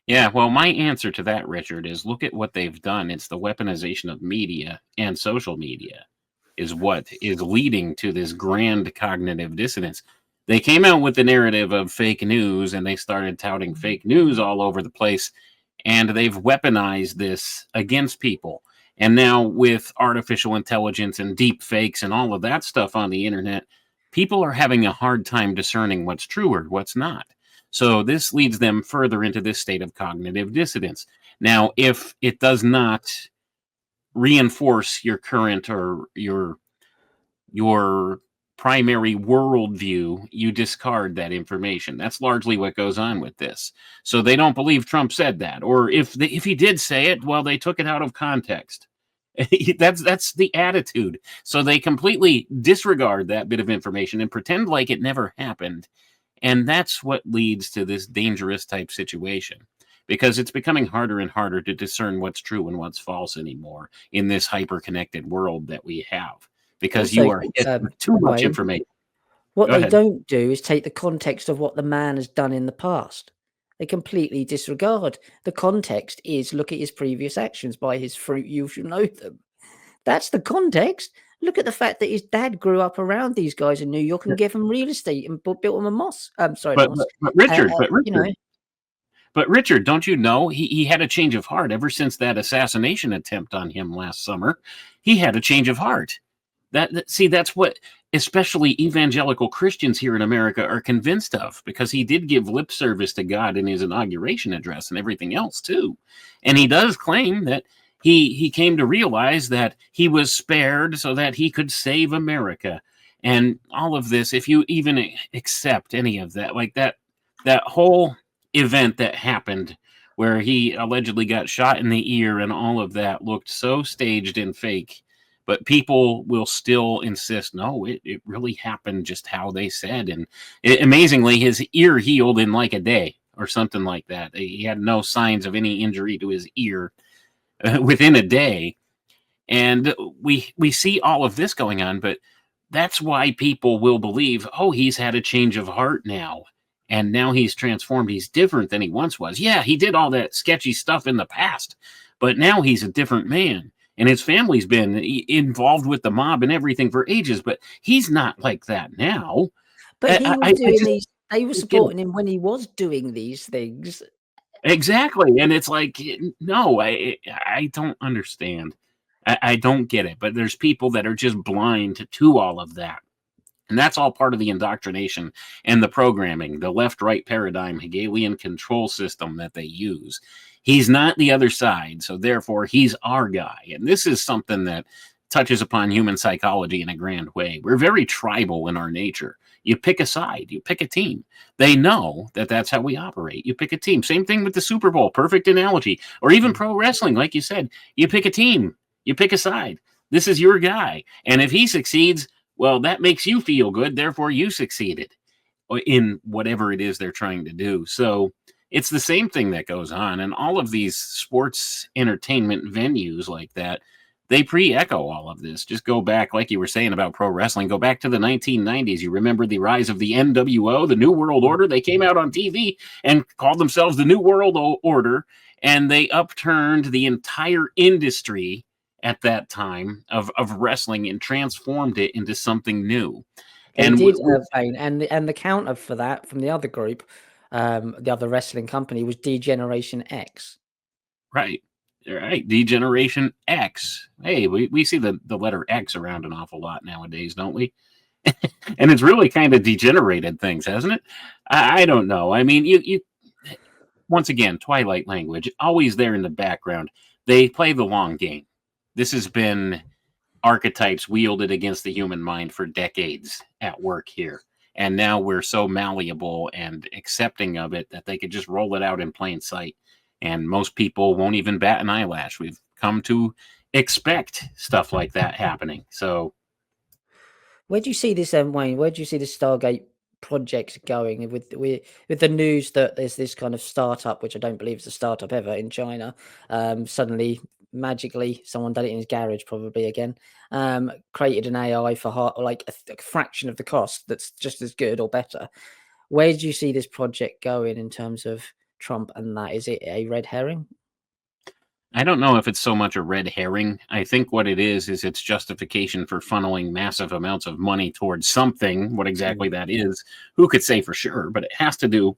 Yeah, well, my answer to that, Richard, is look at what they've done. It's the weaponization of media and social media is what is leading to this grand cognitive dissonance. They came out with the narrative of fake news, and they started touting fake news all over the place, and they've weaponized this against people. And now with artificial intelligence and deep fakes and all of that stuff on the internet, people are having a hard time discerning what's true or what's not. So this leads them further into this state of cognitive dissonance. Now, if it does not reinforce your current or your primary worldview, you discard that information. That's largely what goes on with this. So they don't believe Trump said that, or if he did say it, well, they took it out of context. That's the attitude. So they completely disregard that bit of information and pretend like it never happened. And that's what leads to this dangerous type situation, because it's becoming harder and harder to discern what's true and what's false anymore in this hyper-connected world that we have, because Also, you are too much Wayne, information. what Go they ahead. don't do is take the context of what the man has done in the past. They completely disregard. The context is, look at his previous actions. By his fruit you shall know them. That's the context. Look at the fact that his dad grew up around these guys in New York and gave them real estate and built them a mosque. But Richard, you know, But Richard, don't you know he had a change of heart ever since that assassination attempt on him last summer? He had a change of heart. That's what especially evangelical Christians here in America are convinced of, because he did give lip service to God in his inauguration address and everything else too. And he does claim that he came to realize that he was spared so that he could save America. And all of this, if you even accept any of that, like that whole event that happened where he allegedly got shot in the ear and all of that looked so staged and fake, but people will still insist, no, it really happened just how they said. And amazingly, his ear healed in like a day or something like that. He had no signs of any injury to his ear within a day. And we see all of this going on, but that's why people will believe, oh, he's had a change of heart now. And now he's transformed. He's different than he once was. Yeah, he did all that sketchy stuff in the past, but now he's a different man. And his family's been involved with the mob and everything for ages, but he's not like that now. but he was doing these. They were supporting him when he was doing these things. Exactly. And it's like, no, I don't understand. I don't get it. But there's people that are just blind to all of that. And that's all part of the indoctrination and the programming, the left-right paradigm, Hegelian control system that they use. He's not the other side, so therefore he's our guy. And this is something that touches upon human psychology in a grand way. We're very tribal in our nature. You pick a side, you pick a team. They know that that's how we operate. You pick a team. Same thing with the Super Bowl, perfect analogy. Or even pro wrestling, like you said. You pick a team, you pick a side. This is your guy. And if he succeeds, well, that makes you feel good, therefore you succeeded in whatever it is they're trying to do. So it's the same thing that goes on. And all of these sports entertainment venues like that, they pre-echo all of this. Just go back, like you were saying about pro wrestling, go back to the 1990s. You remember the rise of the NWO, the New World Order? They came out on TV and called themselves the New World Order, and they upturned the entire industry at that time of wrestling and transformed it into something new. And the counter for that from the other group, the other wrestling company, was D-Generation X. Right. D-Generation X. Hey, we see the letter X around an awful lot nowadays, don't we? And it's really kind of degenerated things, hasn't it? I don't know. I mean, you once again, Twilight language, always there in the background. They play the long game. This has been archetypes wielded against the human mind for decades at work here. And now we're so malleable and accepting of it that they could just roll it out in plain sight. And most people won't even bat an eyelash. We've come to expect stuff like that happening. So where do you see this, Wayne? Where do you see the Stargate project going with the news that there's this kind of startup, which I don't believe is a startup ever in China, suddenly magically someone done it in his garage probably again, created an AI for like a fraction of the cost that's just as good or better. Where do you see this project going in terms of Trump and that? Is it a red herring? I don't know if it's so much a red herring. I think what it is it's justification for funneling massive amounts of money towards something. What exactly that is, who could say for sure, but it has to do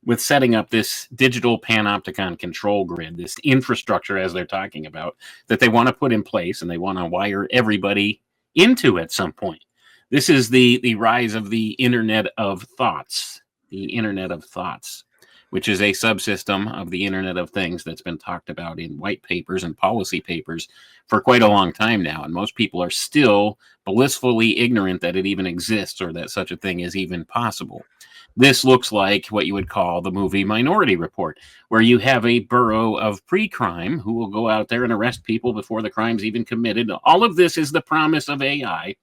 with setting up this digital panopticon control grid, this infrastructure, as they're talking about, that they want to put in place, and they want to wire everybody into at some point. This is the rise of the Internet of Thoughts, the Internet of Thoughts, which is a subsystem of the Internet of Things that's been talked about in white papers and policy papers for quite a long time now. And most people are still blissfully ignorant that it even exists or that such a thing is even possible. This looks like what you would call the movie Minority Report, where you have a bureau of pre-crime who will go out there and arrest people before the crime's even committed. All of this is the promise of AI.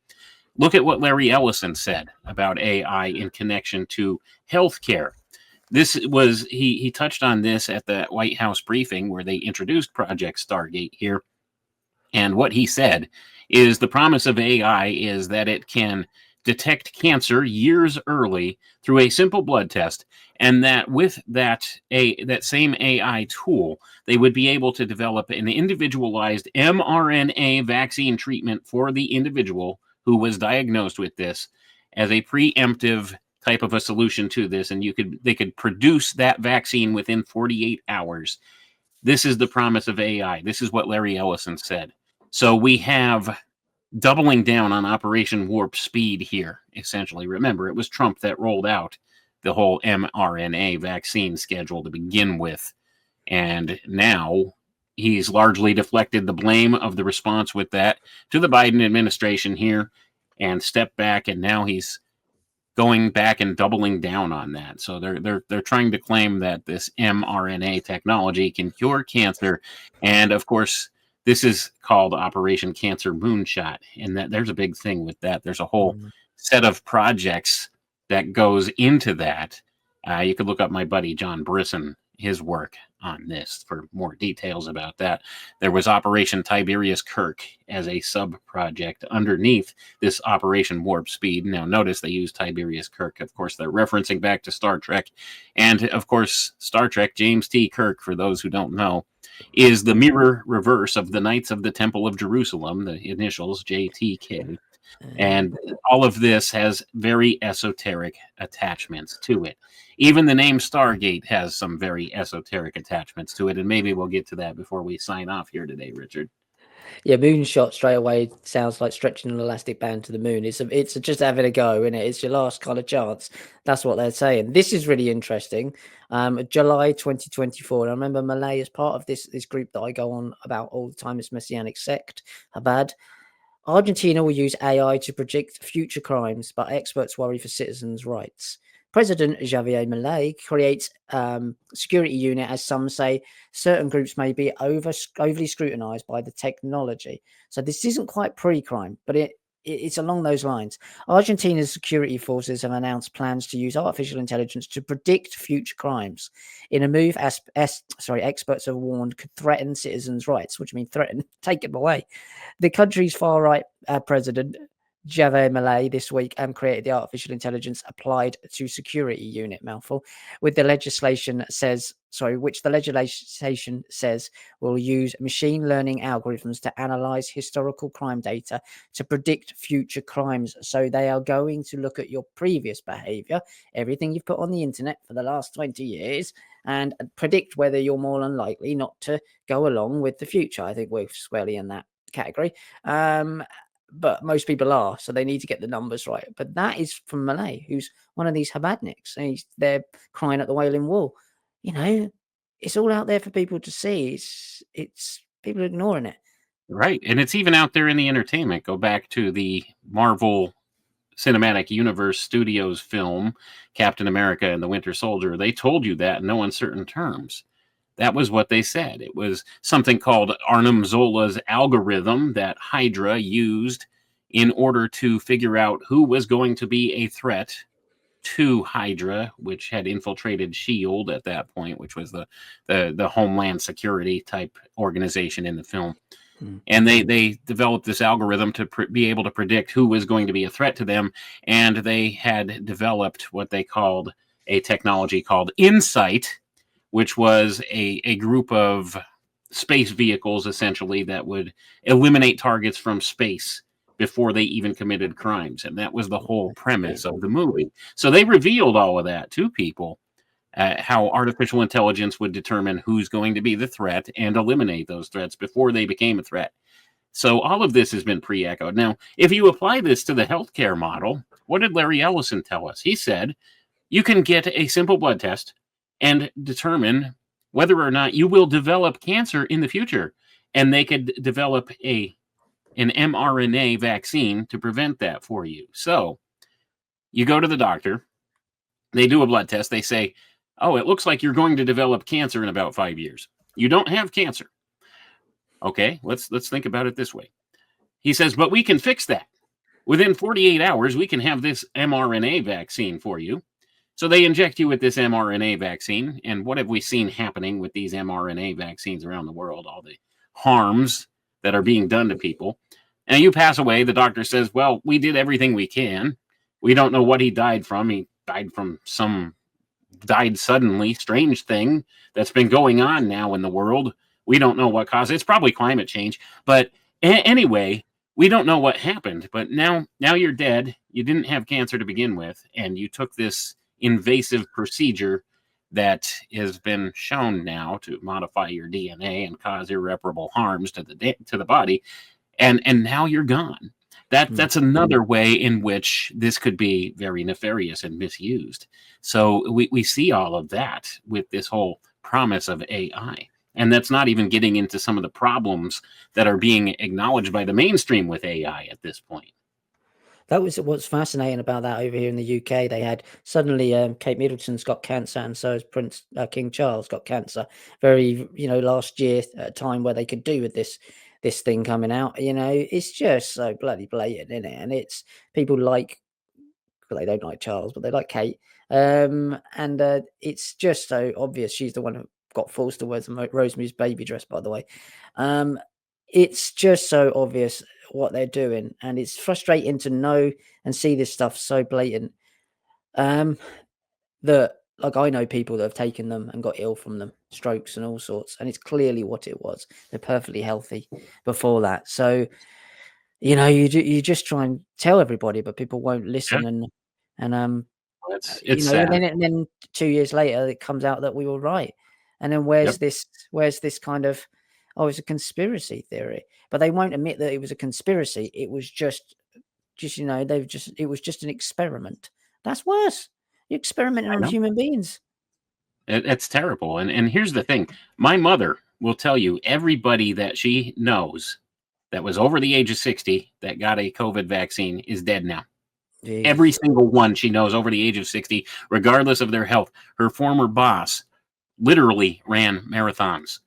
Look at what Larry Ellison said about AI in connection to healthcare. He touched on this at the White House briefing where they introduced Project Stargate here. And what he said is the promise of AI is that it can detect cancer years early through a simple blood test, and that with that same AI tool, they would be able to develop an individualized mRNA vaccine treatment for the individual who was diagnosed with this as a preemptive type of a solution to this, and they could produce that vaccine within 48 hours. This is the promise of AI. This is what Larry Ellison said. So we have doubling down on Operation Warp Speed here, essentially. Remember, it was Trump that rolled out the whole mRNA vaccine schedule to begin with. And now he's largely deflected the blame of the response with that to the Biden administration here and stepped back. And now he's going back and doubling down on that. So they're trying to claim that this mRNA technology can cure cancer. And of course, this is called Operation Cancer Moonshot, and that there's a big thing with that. There's a whole set of projects that goes into that. You could look up my buddy John Brisson, his work on this for more details about that. There was Operation Tiberius Kirk as a sub-project underneath this Operation Warp Speed. Now, notice they use Tiberius Kirk. Of course, they're referencing back to Star Trek. And, of course, Star Trek, James T. Kirk, for those who don't know, is the mirror reverse of the Knights of the Temple of Jerusalem, the initials JTK. And all of this has very esoteric attachments to it. Even the name Stargate has some very esoteric attachments to it, and maybe we'll get to that before we sign off here today, Richard. Yeah, moonshot straight away sounds like stretching an elastic band to the moon. It's just having a go, isn't it? It's your last kind of chance. That's what they're saying. This is really interesting. July 2024. And I remember Malay is part of this group that I go on about all the time. It's Messianic Sect, Habad. Argentina will use AI to predict future crimes, but experts worry for citizens' rights. President Javier Milei creates security unit, as some say. Certain groups may be overly scrutinized by the technology. So this isn't quite pre-crime, but it's along those lines. Argentina's security forces have announced plans to use artificial intelligence to predict future crimes in a move experts have warned could threaten citizens' rights, which means threaten, take them away. The country's far-right president, Javier Milei, this week created the artificial intelligence applied to security unit, mouthful, which the legislation says will use machine learning algorithms to analyze historical crime data to predict future crimes. So they are going to look at your previous behavior, everything you've put on the internet for the last 20 years, and predict whether you're more than likely not to go along with the future. I think we're squarely in that category. But most people are, so they need to get the numbers right. But that is from Malay, who's one of these Habadniks, and they're crying at the Wailing Wall. You know, it's all out there for people to see. It's people ignoring it. Right, and it's even out there in the entertainment. Go back to the Marvel Cinematic Universe Studios film, Captain America and the Winter Soldier. They told you that in no uncertain terms. That was what they said. It was something called Arnim Zola's algorithm that Hydra used in order to figure out who was going to be a threat to Hydra, which had infiltrated S.H.I.E.L.D. at that point, which was the Homeland Security type organization in the film. And they developed this algorithm to be able to predict who was going to be a threat to them. And they had developed what they called a technology called Insight, which was a group of space vehicles, essentially, that would eliminate targets from space before they even committed crimes. And that was the whole premise of the movie. So they revealed all of that to people, how artificial intelligence would determine who's going to be the threat and eliminate those threats before they became a threat. So all of this has been pre-echoed. Now, if you apply this to the healthcare model, what did Larry Ellison tell us? He said, you can get a simple blood test and determine whether or not you will develop cancer in the future. And they could develop an mRNA vaccine to prevent that for you. So you go to the doctor, they do a blood test, they say, oh, it looks like you're going to develop cancer in about 5 years. You don't have cancer. Okay, let's think about it this way. He says, but we can fix that. Within 48 hours, we can have this mRNA vaccine for you. So they inject you with this mRNA vaccine. And what have we seen happening with these mRNA vaccines around the world? All the harms that are being done to people. And you pass away. The doctor says, well, we did everything we can. We don't know what he died from. He died from died suddenly, strange thing that's been going on now in the world. We don't know what caused it. It's probably climate change. But anyway, we don't know what happened. But now you're dead. You didn't have cancer to begin with. And you took this invasive procedure that has been shown now to modify your DNA and cause irreparable harms to the body. And now you're gone. That's another way in which this could be very nefarious and misused. So we see all of that with this whole promise of AI. And that's not even getting into some of the problems that are being acknowledged by the mainstream with AI at this point. That was what's fascinating about that over here in the UK. They had suddenly Kate Middleton's got cancer, and so has Prince King Charles got cancer. Very, last year at a time where they could do with this thing coming out. It's just so bloody blatant, isn't it? And it's people well, they don't like Charles, but they like Kate. And it's just so obvious. She's the one who got forced to wear Rosemary's Baby dress, by the way. It's just so obvious what they're doing, and it's frustrating to know and see this stuff so blatant. That I know people that have taken them and got ill from them, strokes and all sorts, and it's clearly what it was. They're perfectly healthy before that. So, you just try and tell everybody, but people won't listen. Yeah. And it's sad. And then 2 years later, it comes out that we were right. And then where's this kind of, oh, it's a conspiracy theory, but they won't admit that it was a conspiracy. It was just it was just an experiment. That's worse. You're experimenting on human beings. It's terrible. And here's the thing. My mother will tell you everybody that she knows that was over the age of 60 that got a COVID vaccine is dead now. Jeez. Every single one she knows over the age of 60, regardless of their health. Her former boss literally ran marathons.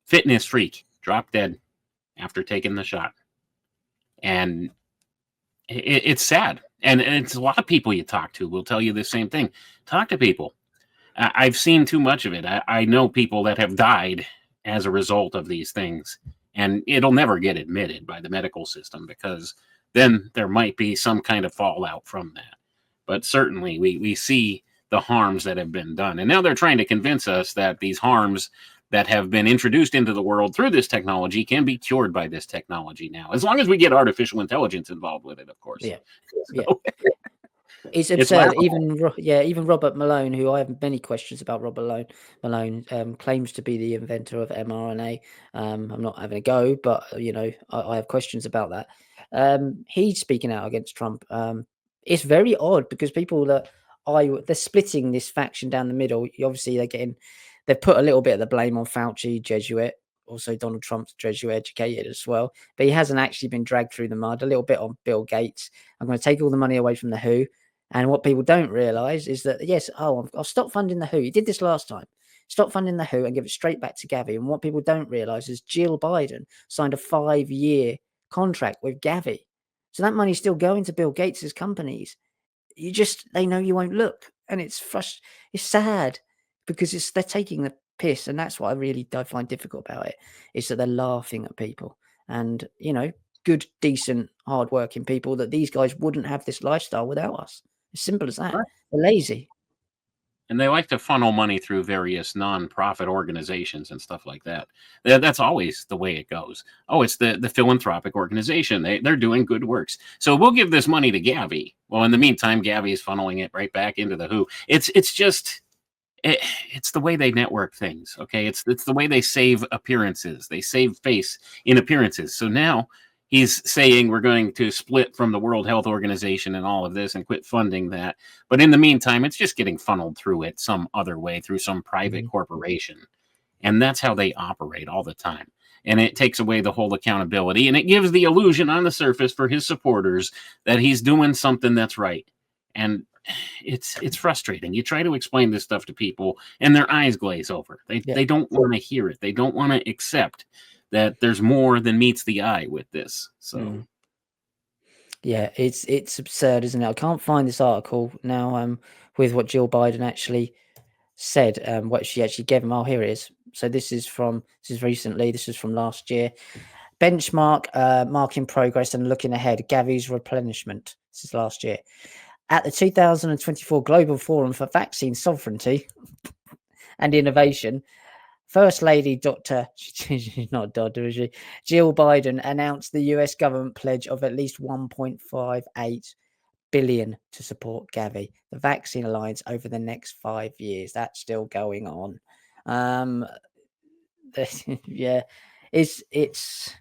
Fitness freak, dropped dead after taking the shot. And it's sad. And it's a lot of people you talk to will tell you the same thing. Talk to people. I've seen too much of it. I know people that have died as a result of these things. And it'll never get admitted by the medical system because then there might be some kind of fallout from that. But certainly we see the harms that have been done. And now they're trying to convince us that these harms that have been introduced into the world through this technology can be cured by this technology now, as long as we get artificial intelligence involved with it, of course. Yeah. It's absurd. Even Robert Malone, who I have many questions about. Robert Malone claims to be the inventor of mRNA. I'm not having a go, but I have questions about that. He's speaking out against Trump. It's very odd because people they're splitting this faction down the middle. Obviously, they've put a little bit of the blame on Fauci, Jesuit. Also, Donald Trump's Jesuit educated as well, but he hasn't actually been dragged through the mud. A little bit on Bill Gates. I'm going to take all the money away from the WHO. And what people don't realize is that, I'll stop funding the WHO. He did this last time. Stop funding the WHO and give it straight back to Gavi. And what people don't realize is Jill Biden signed a 5-year contract with Gavi. So that money's still going to Bill Gates' companies. They know you won't look. And it's sad because they're taking the piss. And that's what I find difficult about it, is that they're laughing at people. And, good, decent, hardworking people, that these guys wouldn't have this lifestyle without us. As simple as that. Right. They're lazy. And they like to funnel money through various non-profit organizations and stuff like that. That's always the way it goes. Oh, it's the philanthropic organization. They're doing good works. So we'll give this money to Gavi. Well, in the meantime, Gavi is funneling it right back into the WHO. It's the way they network things. Okay. It's the way they save appearances. They save face in appearances. So now he's saying we're going to split from the World Health Organization and all of this and quit funding that. But in the meantime, it's just getting funneled through it some other way, through some private corporation. And that's how they operate all the time. And it takes away the whole accountability, and it gives the illusion on the surface for his supporters that he's doing something that's right. And it's frustrating. You try to explain this stuff to people and their eyes glaze over. They don't want to hear it. They don't want to accept that there's more than meets the eye with this. So yeah, it's absurd, isn't it? I can't find this article now with what Jill Biden actually said, what she actually gave him. Oh, here it is. So this is recently, this is from last year. Benchmark, marking progress and looking ahead, Gavi's replenishment. This is last year. At the 2024 Global Forum for Vaccine Sovereignty and Innovation, First Lady she's not a doctor, is she? Jill Biden announced the US government pledge of at least $1.58 billion to support Gavi, the vaccine alliance, over the next 5 years. That's still going on. Yeah, it's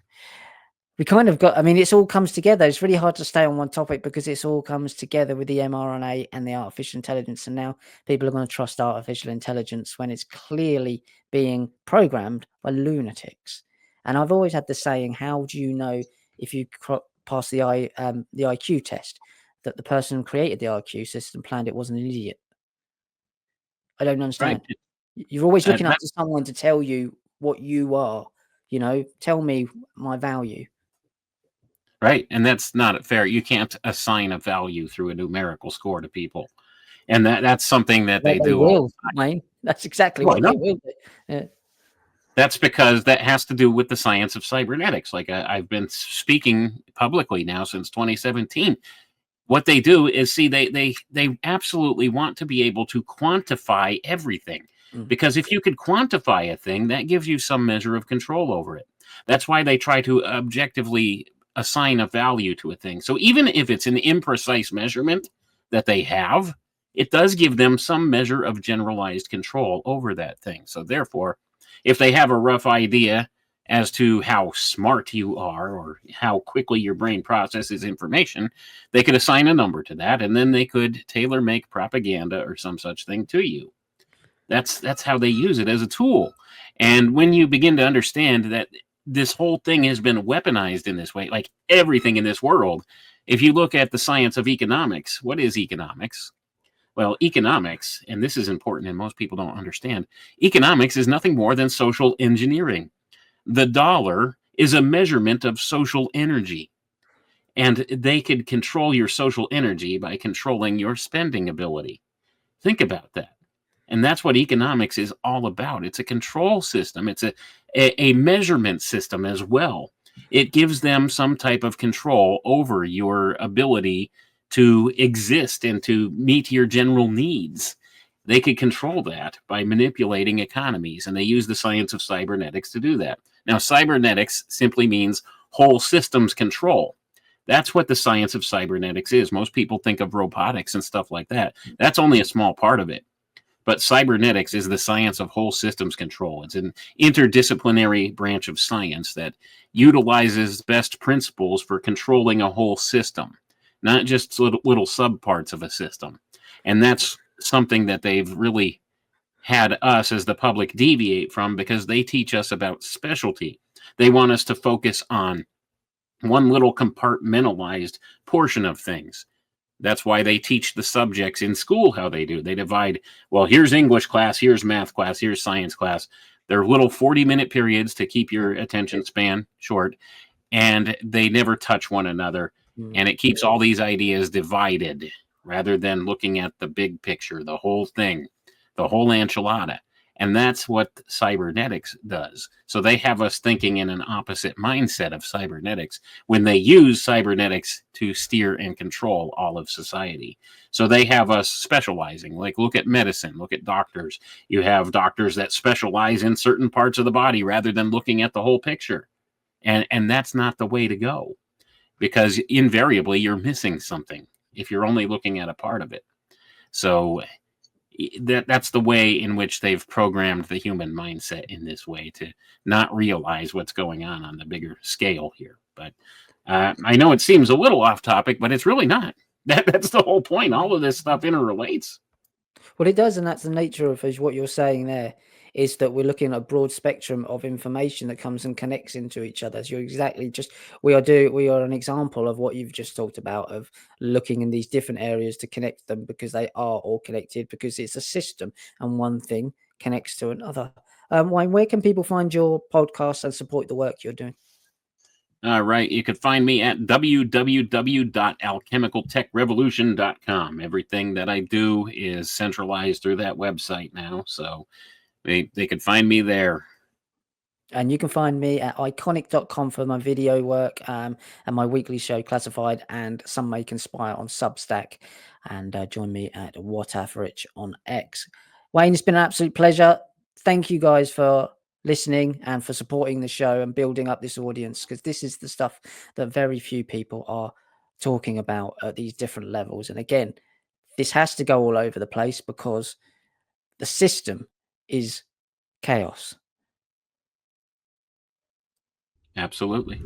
we kind of got, I mean, it's all comes together. It's really hard to stay on one topic because it's all comes together with the mRNA and the artificial intelligence. And now people are going to trust artificial intelligence when it's clearly being programmed by lunatics. And I've always had the saying, how do you know if you pass the IQ test, that the person who created the IQ system planned it wasn't an idiot? I don't understand. Right. You're always looking up to someone to tell you what you are, tell me my value. Right. And that's not fair. You can't assign a value through a numerical score to people. And that's something that they do. Will, Wayne. That's exactly what they will do. Yeah. That's because that has to do with the science of cybernetics. Like I've been speaking publicly now since 2017. What they do is, see, they absolutely want to be able to quantify everything. Because if you could quantify a thing, that gives you some measure of control over it. That's why they try to objectively assign a value to a thing. So even if it's an imprecise measurement that they have, it does give them some measure of generalized control over that thing. So therefore, if they have a rough idea as to how smart you are or how quickly your brain processes information, they could assign a number to that, and then they could tailor make propaganda or some such thing to you. That's how they use it as a tool. And when you begin to understand that this whole thing has been weaponized in this way, like everything in this world, if you look at the science of economics, what is economics? Well, economics, and this is important and most people don't understand, economics is nothing more than social engineering. The dollar is a measurement of social energy. And they could control your social energy by controlling your spending ability. Think about that. And that's what economics is all about. It's a control system. It's a measurement system as well. It gives them some type of control over your ability to exist and to meet your general needs. They could control that by manipulating economies, and they use the science of cybernetics to do that. Now, cybernetics simply means whole systems control. That's what the science of cybernetics is. Most people think of robotics and stuff like that. That's only a small part of it. But cybernetics is the science of whole systems control. It's an interdisciplinary branch of science that utilizes best principles for controlling a whole system, not just little subparts of a system. And that's something that they've really had us as the public deviate from, because they teach us about specialty. They want us to focus on one little compartmentalized portion of things. That's why they teach the subjects in school how they do. They divide, well, here's English class, here's math class, here's science class. They're little 40-minute periods to keep your attention span short, and they never touch one another. And it keeps all these ideas divided rather than looking at the big picture, the whole thing, the whole enchilada. And that's what cybernetics does. So they have us thinking in an opposite mindset of cybernetics when they use cybernetics to steer and control all of society. So they have us specializing. Like, look at medicine, look at doctors. You have doctors that specialize in certain parts of the body rather than looking at the whole picture. And that's not the way to go, because invariably you're missing something if you're only looking at a part of it. So that's the way in which they've programmed the human mindset in this way, to not realize what's going on the bigger scale here. But I know it seems a little off topic, but it's really not. That's the whole point. All of this stuff interrelates. Well, it does, and that's the nature of what you're saying there, is that we're looking at a broad spectrum of information that comes and connects into each other. So you're exactly just we are an example of what you've just talked about, of looking in these different areas to connect them because they are all connected, because it's a system and one thing connects to another. Wayne, where can people find your podcast and support the work you're doing? All right. You can find me at www.alchemicaltechrevolution.com. Everything that I do is centralized through that website now. So they could find me there. And you can find me at iconic.com for my video work and my weekly show, Classified, and Some May Conspire on Substack. And join me at What Average on X. Wayne, it's been an absolute pleasure. Thank you guys for listening and for supporting the show and building up this audience, because this is the stuff that very few people are talking about at these different levels. And again, this has to go all over the place because the system is chaos. Absolutely.